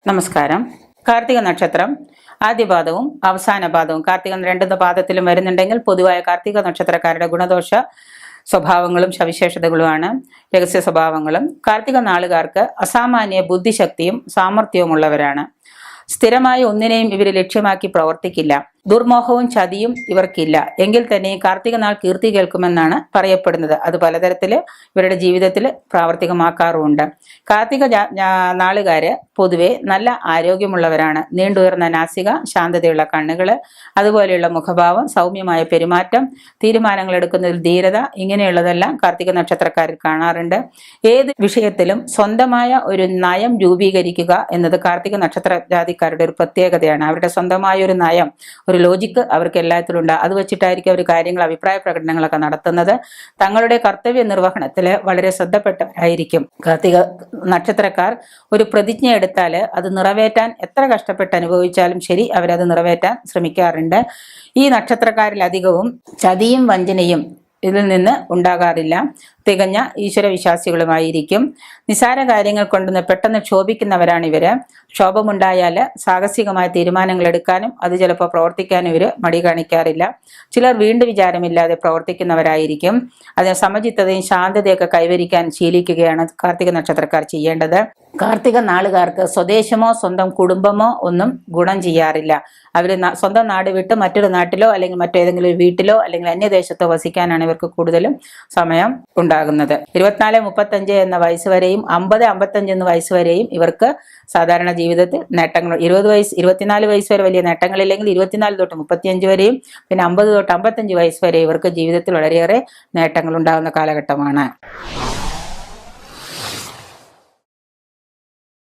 നമസ്കാരം. കാർത്തിക നക്ഷത്രം ആദ്യപാദവും അവസാന പാദവും കാർത്തികം 2 പാദത്തിലും വരുന്നുണ്ടെങ്കിൽ പൊതുവായ കാർത്തിക നക്ഷത്രക്കാരുടെ ഗുണദോഷ സ്വഭാവങ്ങളും സവിശേഷതകളുമാണ് രഹസ്യ സ്വഭാവങ്ങളും. കാർത്തിക നാളുകാർക്ക് അസാമാന്യ ബുദ്ധിശക്തിയും സാമർഥ്യവും ഉള്ളവരാണ്. സ്ഥിരമായി ഒന്നിനെയും ഇവർ ലക്ഷ്യമാക്കി പ്രവർത്തിക്കില്ല. ദുർമോഹവും ചതിയും ഇവർക്കില്ല. എങ്കിൽ തന്നെ കാർത്തിക നാൾ കീർത്തി കേൾക്കുമെന്നാണ് പറയപ്പെടുന്നത്. അത് പലതരത്തിൽ ഇവരുടെ ജീവിതത്തിൽ പ്രാവർത്തികമാക്കാറുമുണ്ട്. കാർത്തിക നാളുകാര് പൊതുവെ നല്ല ആരോഗ്യമുള്ളവരാണ്. നീണ്ടുയർന്ന നാസിക, ശാന്തതയുള്ള കണ്ണുകള്, അതുപോലെയുള്ള മുഖഭാവം, സൗമ്യമായ പെരുമാറ്റം, തീരുമാനങ്ങൾ എടുക്കുന്നതിൽ ധീരത, ഇങ്ങനെയുള്ളതെല്ലാം കാർത്തിക നക്ഷത്രക്കാരിൽ കാണാറുണ്ട്. ഏത് വിഷയത്തിലും സ്വന്തമായ ഒരു നയം രൂപീകരിക്കുക എന്നത് കാർത്തിക നക്ഷത്ര ജാതിക്കാരുടെ ഒരു പ്രത്യേകതയാണ്. അവരുടെ സ്വന്തമായ ഒരു നയം, ഒരു ലോജിക്ക് അവർക്ക് എല്ലാത്തിലും ഉണ്ട്. അത് വെച്ചിട്ടായിരിക്കും അവർ കാര്യങ്ങൾ, അഭിപ്രായ പ്രകടനങ്ങളൊക്കെ നടത്തുന്നത്. തങ്ങളുടെ കർത്തവ്യ നിർവഹണത്തിൽ വളരെ ശ്രദ്ധപ്പെട്ടവരായിരിക്കും. കാർത്തിക നക്ഷത്രക്കാർ ഒരു പ്രതിജ്ഞ എടുത്താൽ അത് നിറവേറ്റാൻ എത്ര കഷ്ടപ്പെട്ട് അനുഭവിച്ചാലും ശരി, അവരത് നിറവേറ്റാൻ ശ്രമിക്കാറുണ്ട്. ഈ നക്ഷത്രക്കാരിലധികവും ചതിയും വഞ്ചനയും ഇതിൽ നിന്ന് ഉണ്ടാകാറില്ല. തികഞ്ഞ ഈശ്വരവിശ്വാസികളുമായിരിക്കും. നിസാര കാര്യങ്ങൾ കൊണ്ടുവന്ന് പെട്ടെന്ന് ക്ഷോഭിക്കുന്നവരാണ് ഇവര്. ക്ഷോഭമുണ്ടായാൽ സാഹസികമായ തീരുമാനങ്ങൾ എടുക്കാനും അത് ചിലപ്പോൾ പ്രവർത്തിക്കാനും ഇവര് മടി കാണിക്കാറില്ല. ചിലർ വീണ്ടും വിചാരമില്ലാതെ പ്രവർത്തിക്കുന്നവരായിരിക്കും. അതിന് സമചിത്തതയും ശാന്തതയൊക്കെ കൈവരിക്കാൻ ശീലിക്കുകയാണ് കാർത്തിക നക്ഷത്രക്കാർ ചെയ്യേണ്ടത്. കാർത്തിക നാളുകാർക്ക് സ്വദേശമോ സ്വന്തം കുടുംബമോ ഒന്നും ഗുണം ചെയ്യാറില്ല. അവർ സ്വന്തം നാട് വിട്ട് മറ്റൊരു നാട്ടിലോ അല്ലെങ്കിൽ മറ്റേതെങ്കിലും വീട്ടിലോ അല്ലെങ്കിൽ അന്യദേശത്തോ വസിക്കാനാണ് ഇവർക്ക് കൂടുതലും സമയം ഉണ്ടാകുന്നത്. 24-35 എന്ന വയസ്സ് വരെയും 50-55 എന്ന വയസ്സ് വരെയും ഇവർക്ക് സാധാരണ ജീവിതത്തിൽ നേട്ടങ്ങൾ, 24 വയസ്സ് വരെ വലിയ നേട്ടങ്ങളില്ലെങ്കിൽ 24 തൊട്ട് 35 വരെയും പിന്നെ 50 തൊട്ട് 55 വയസ്സ് വരെ ഇവർക്ക് ജീവിതത്തിൽ വളരെയേറെ നേട്ടങ്ങൾ ഉണ്ടാകുന്ന കാലഘട്ടമാണ്.